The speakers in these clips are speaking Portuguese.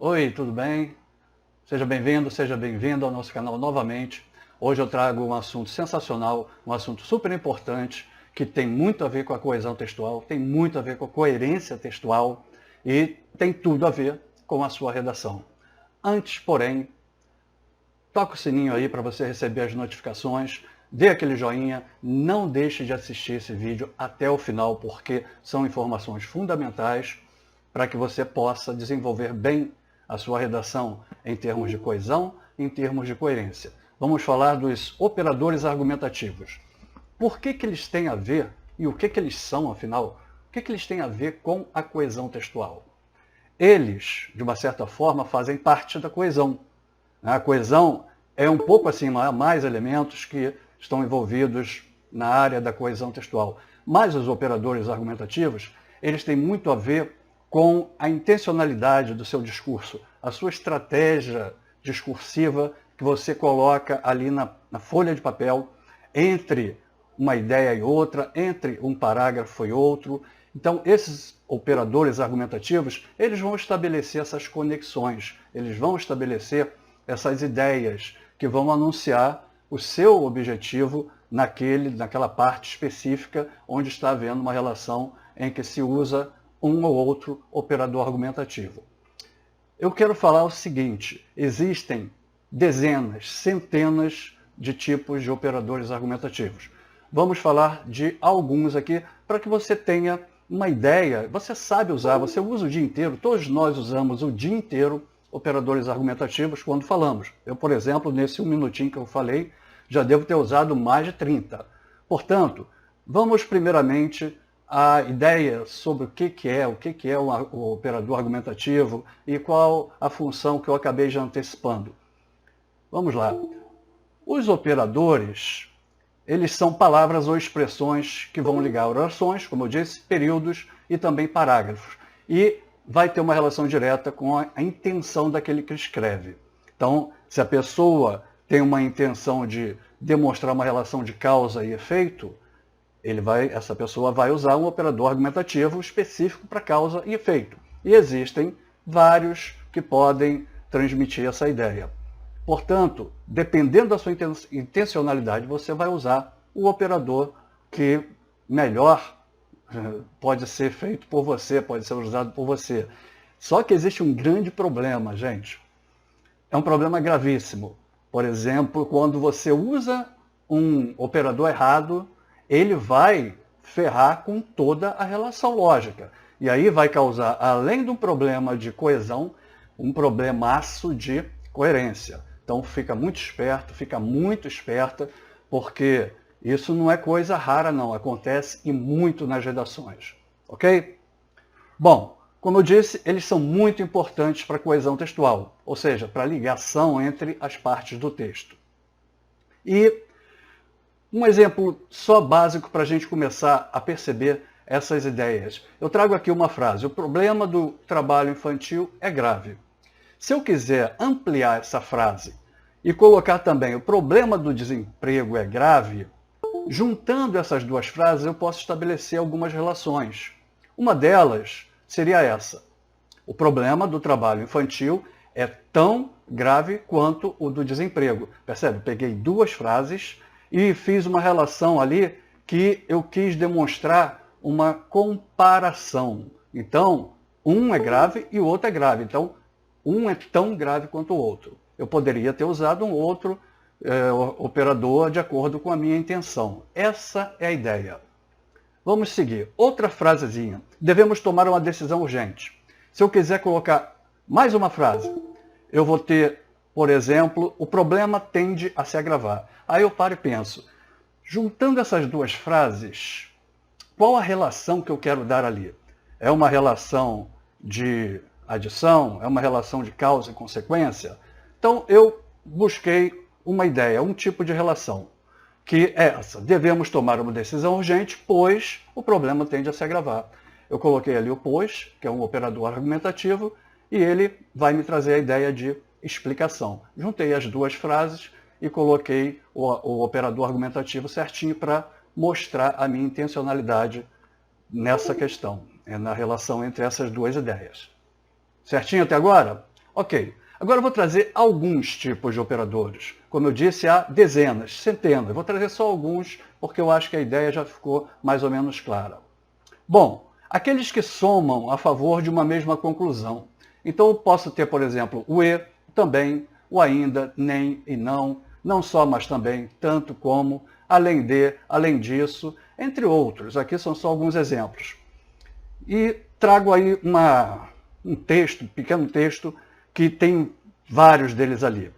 Oi, tudo bem? Seja bem-vindo, seja bem-vindo ao nosso canal novamente. Hoje eu trago um assunto sensacional, um assunto super importante, que tem muito a ver com a coesão textual, tem muito a ver com a coerência textual e tem tudo a ver com a sua redação. Antes, porém, toca o sininho aí para você receber as notificações, dê aquele joinha, não deixe de assistir esse vídeo até o final, porque são informações fundamentais para que você possa desenvolver bem a sua redação em termos de coesão, em termos de coerência. Vamos falar dos operadores argumentativos. Por que eles têm a ver, e o que eles são, afinal? O que eles têm a ver com a coesão textual? Eles, de uma certa forma, fazem parte da coesão. A coesão é um pouco acima, há mais elementos que estão envolvidos na área da coesão textual. Mas os operadores argumentativos, eles têm muito a ver com a intencionalidade do seu discurso, a sua estratégia discursiva que você coloca ali na folha de papel, entre uma ideia e outra, entre um parágrafo e outro. Então, esses operadores argumentativos, eles vão estabelecer essas conexões, eles vão estabelecer essas ideias que vão anunciar o seu objetivo naquela parte específica onde está havendo uma relação em que se usa um ou outro operador argumentativo. Eu quero falar o seguinte: existem dezenas, centenas de tipos de operadores argumentativos. Vamos falar de alguns aqui para que você tenha uma ideia. Você sabe usar, você usa o dia inteiro, todos nós usamos o dia inteiro operadores argumentativos quando falamos. Eu, por exemplo, nesse 1 minutinho que eu falei, já devo ter usado mais de 30. Portanto, vamos primeiramente a ideia sobre o que é o operador argumentativo e qual a função que eu acabei já antecipando. Vamos lá. Os operadores, eles são palavras ou expressões que vão ligar orações, como eu disse, períodos e também parágrafos. E vai ter uma relação direta com a intenção daquele que escreve. Então, se a pessoa tem uma intenção de demonstrar uma relação de causa e efeito, essa pessoa vai usar um operador argumentativo específico para causa e efeito. E existem vários que podem transmitir essa ideia. Portanto, dependendo da sua intencionalidade, você vai usar o operador que melhor pode ser feito por você, pode ser usado por você. Só que existe um grande problema, gente. É um problema gravíssimo. Por exemplo, quando você usa um operador errado, ele vai ferrar com toda a relação lógica. E aí vai causar, além do problema de coesão, um problemaço de coerência. Então fica muito esperto, fica muito esperta, porque isso não é coisa rara não, acontece e muito nas redações. Ok? Bom, como eu disse, eles são muito importantes para a coesão textual, ou seja, para a ligação entre as partes do texto. E um exemplo só básico para a gente começar a perceber essas ideias. Eu trago aqui uma frase: o problema do trabalho infantil é grave. Se eu quiser ampliar essa frase e colocar também o problema do desemprego é grave, juntando essas duas frases eu posso estabelecer algumas relações. Uma delas seria essa: o problema do trabalho infantil é tão grave quanto o do desemprego. Percebe? Eu peguei duas frases e fiz uma relação ali que eu quis demonstrar uma comparação. Então, um é grave e o outro é grave. Então, um é tão grave quanto o outro. Eu poderia ter usado um outro operador de acordo com a minha intenção. Essa é a ideia. Vamos seguir. Outra frasezinha. Devemos tomar uma decisão urgente. Se eu quiser colocar mais uma frase, eu vou ter, por exemplo, o problema tende a se agravar. Aí eu paro e penso, juntando essas duas frases, qual a relação que eu quero dar ali? É uma relação de adição? É uma relação de causa e consequência? Então eu busquei uma ideia, um tipo de relação, que é essa: devemos tomar uma decisão urgente, pois o problema tende a se agravar. Eu coloquei ali o pois, que é um operador argumentativo, e ele vai me trazer a ideia de explicação. Juntei as duas frases e coloquei o operador argumentativo certinho para mostrar a minha intencionalidade nessa questão, na relação entre essas duas ideias. Certinho até agora? Ok, agora eu vou trazer alguns tipos de operadores. Como eu disse, há dezenas, centenas. Eu vou trazer só alguns, porque eu acho que a ideia já ficou mais ou menos clara. Bom, aqueles que somam a favor de uma mesma conclusão. Então eu posso ter, por exemplo, o e, também, o ainda, nem e não, não só, mas também, tanto como, além de, além disso, entre outros. Aqui são só alguns exemplos. E trago aí um texto, um pequeno texto, que tem vários deles ali.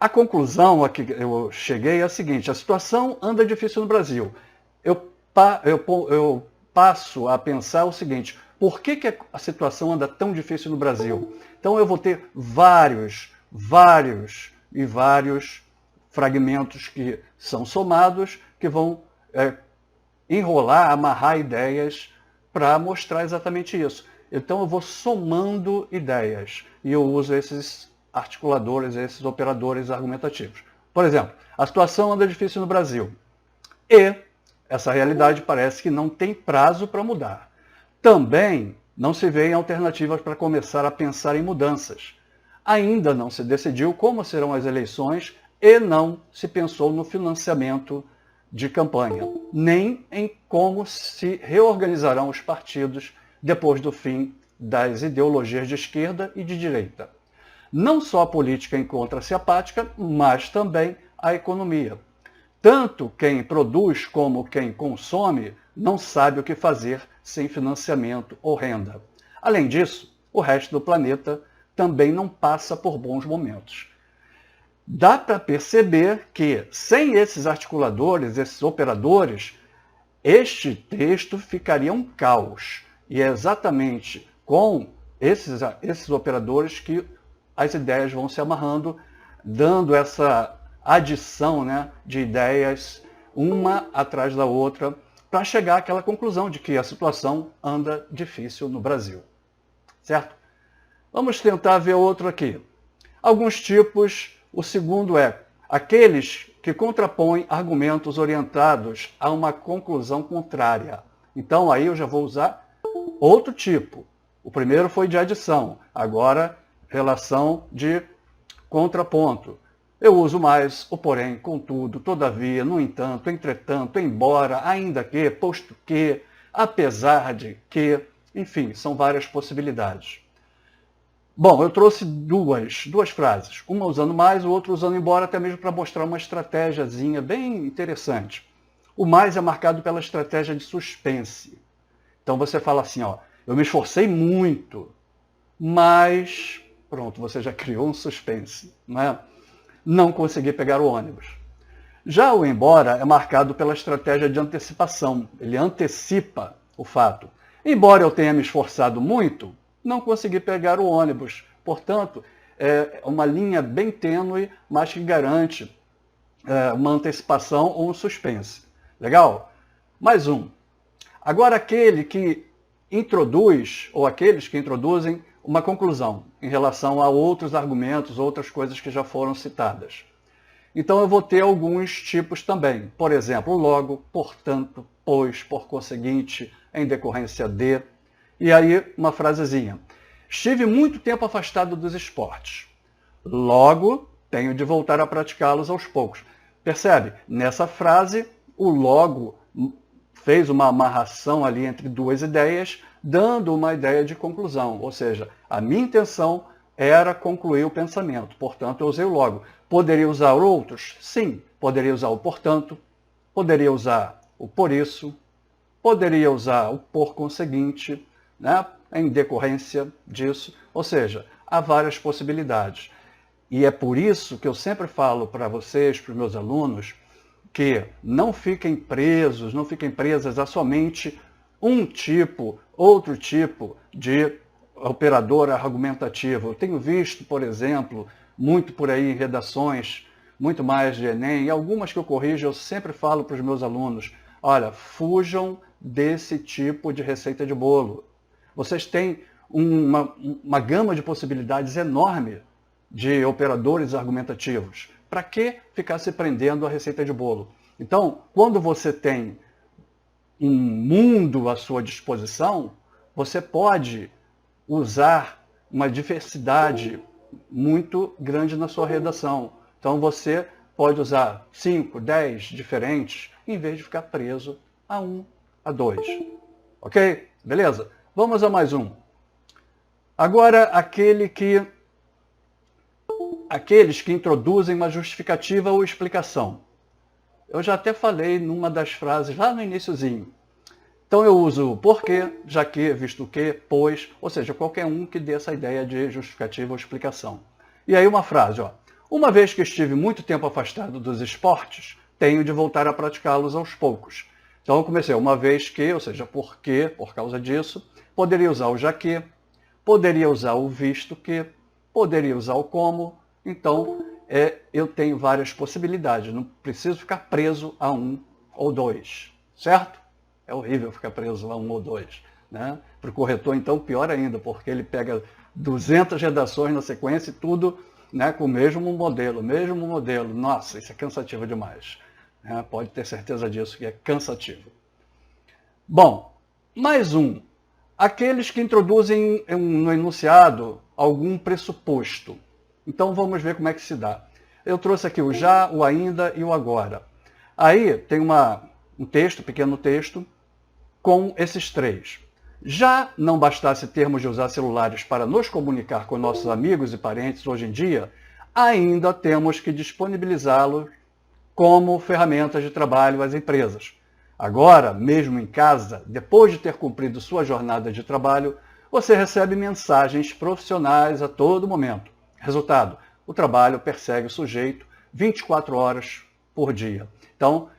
A conclusão a que eu cheguei é a seguinte: a situação anda difícil no Brasil. Eu passo a pensar o seguinte: por que a situação anda tão difícil no Brasil? Então eu vou ter vários fragmentos que são somados, que vão enrolar, amarrar ideias para mostrar exatamente isso. Então eu vou somando ideias e eu uso esses articuladores, esses operadores argumentativos. Por exemplo, a situação anda difícil no Brasil e essa realidade parece que não tem prazo para mudar. Também não se vêem alternativas para começar a pensar em mudanças. Ainda não se decidiu como serão as eleições e não se pensou no financiamento de campanha, nem em como se reorganizarão os partidos depois do fim das ideologias de esquerda e de direita. Não só a política encontra-se apática, mas também a economia. Tanto quem produz como quem consome não sabe o que fazer sem financiamento ou renda. Além disso, o resto do planeta também não passa por bons momentos. Dá para perceber que, sem esses articuladores, esses operadores, este texto ficaria um caos. E é exatamente com esses operadores que as ideias vão se amarrando, dando essa adição, né, de ideias, uma atrás da outra, para chegar àquela conclusão de que a situação anda difícil no Brasil. Certo? Vamos tentar ver outro aqui. Alguns tipos, o segundo é aqueles que contrapõem argumentos orientados a uma conclusão contrária. Então aí eu já vou usar outro tipo. O primeiro foi de adição, agora relação de contraponto. Eu uso mais o porém, contudo, todavia, no entanto, entretanto, embora, ainda que, posto que, apesar de que, enfim, são várias possibilidades. Bom, eu trouxe duas frases, uma usando mais, o outro usando embora, até mesmo para mostrar uma estratégiazinha bem interessante. O mais é marcado pela estratégia de suspense. Então você fala assim, ó, eu me esforcei muito, mas pronto, você já criou um suspense, não é? Não consegui pegar o ônibus. Já o embora é marcado pela estratégia de antecipação. Ele antecipa o fato. Embora eu tenha me esforçado muito, não consegui pegar o ônibus. Portanto, é uma linha bem tênue, mas que garante uma antecipação ou um suspense. Legal? Mais um. Agora aquele que introduz, ou aqueles que introduzem uma conclusão em relação a outros argumentos, outras coisas que já foram citadas. Então eu vou ter alguns tipos também. Por exemplo, logo, portanto, pois, por conseguinte, em decorrência de. E aí uma frasezinha. Estive muito tempo afastado dos esportes. Logo, tenho de voltar a praticá-los aos poucos. Percebe? Nessa frase, o logo fez uma amarração ali entre duas ideias, dando uma ideia de conclusão. Ou seja, a minha intenção era concluir o pensamento. Portanto, eu usei o logo. Poderia usar outros? Sim. Poderia usar o portanto, poderia usar o por isso, poderia usar o por conseguinte, né, em decorrência disso. Ou seja, há várias possibilidades. E é por isso que eu sempre falo para vocês, para os meus alunos, que não fiquem presos, não fiquem presas a somente um tipo, outro tipo de operador argumentativo. Eu tenho visto, por exemplo, muito por aí em redações, muito mais de Enem, e algumas que eu corrijo, eu sempre falo para os meus alunos, olha, fujam desse tipo de receita de bolo. Vocês têm uma gama de possibilidades enorme de operadores argumentativos. Para que ficar se prendendo à receita de bolo? Então, quando você tem um mundo à sua disposição, você pode usar uma diversidade muito grande na sua redação. Então você pode usar 5, 10 diferentes, em vez de ficar preso a 1, a 2. Ok? Beleza? Vamos a mais um. Agora, aqueles que introduzem uma justificativa ou explicação. Eu já até falei numa das frases lá no iniciozinho. Então eu uso porque, já que, visto que, pois, ou seja, qualquer um que dê essa ideia de justificativa ou explicação. E aí uma frase, ó. Uma vez que estive muito tempo afastado dos esportes, tenho de voltar a praticá-los aos poucos. Então eu comecei uma vez que, ou seja, porque, por causa disso, poderia usar o já que, poderia usar o visto que, poderia usar o como. Então eu tenho várias possibilidades, não preciso ficar preso a 1 ou 2, certo? É horrível ficar preso a 1 ou 2. Né? Para o corretor, então, pior ainda, porque ele pega 200 redações na sequência e tudo, né, com o mesmo modelo. Nossa, isso é cansativo demais. Né? Pode ter certeza disso, que é cansativo. Bom, mais um. Aqueles que introduzem no enunciado algum pressuposto. Então vamos ver como é que se dá. Eu trouxe aqui o já, o ainda e o agora. Aí tem um texto, pequeno texto, com esses três. Já não bastasse termos de usar celulares para nos comunicar com nossos amigos e parentes hoje em dia, ainda temos que disponibilizá-los como ferramentas de trabalho às empresas. Agora, mesmo em casa, depois de ter cumprido sua jornada de trabalho, você recebe mensagens profissionais a todo momento. Resultado, o trabalho persegue o sujeito 24 horas por dia. Então,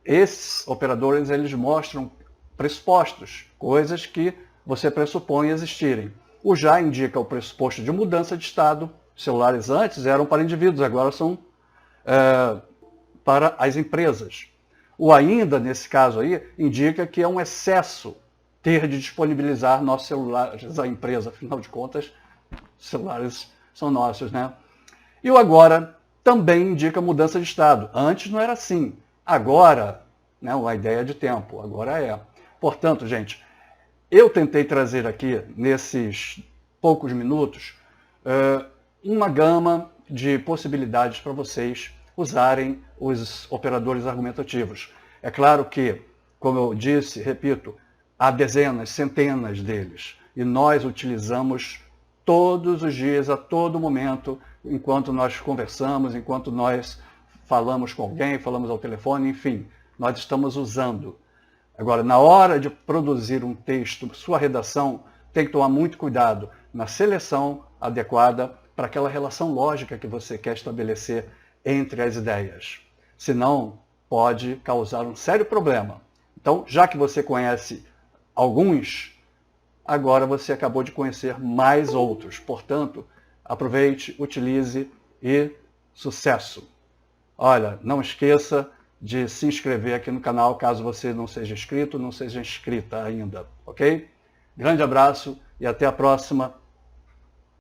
esses operadores, eles mostram pressupostos, coisas que você pressupõe existirem. O já indica o pressuposto de mudança de estado. Celulares antes eram para indivíduos, agora são para as empresas. O ainda, nesse caso aí, indica que é um excesso ter de disponibilizar nossos celulares à empresa. Afinal de contas, celulares são nossos, né? E o agora também indica mudança de estado. Antes não era assim. Agora, né, uma ideia de tempo, agora é. Portanto, gente, eu tentei trazer aqui, nesses poucos minutos, uma gama de possibilidades para vocês usarem os operadores argumentativos. É claro que, como eu disse, repito, há dezenas, centenas deles. E nós utilizamos todos os dias, a todo momento, enquanto nós conversamos, enquanto nós falamos com alguém, falamos ao telefone, enfim, nós estamos usando. Agora, na hora de produzir um texto, sua redação, tem que tomar muito cuidado na seleção adequada para aquela relação lógica que você quer estabelecer entre as ideias. Senão, pode causar um sério problema. Então, já que você conhece alguns, agora você acabou de conhecer mais outros. Portanto, aproveite, utilize e sucesso! Olha, não esqueça de se inscrever aqui no canal, caso você não seja inscrito, não seja inscrita ainda, ok? Grande abraço e até a próxima.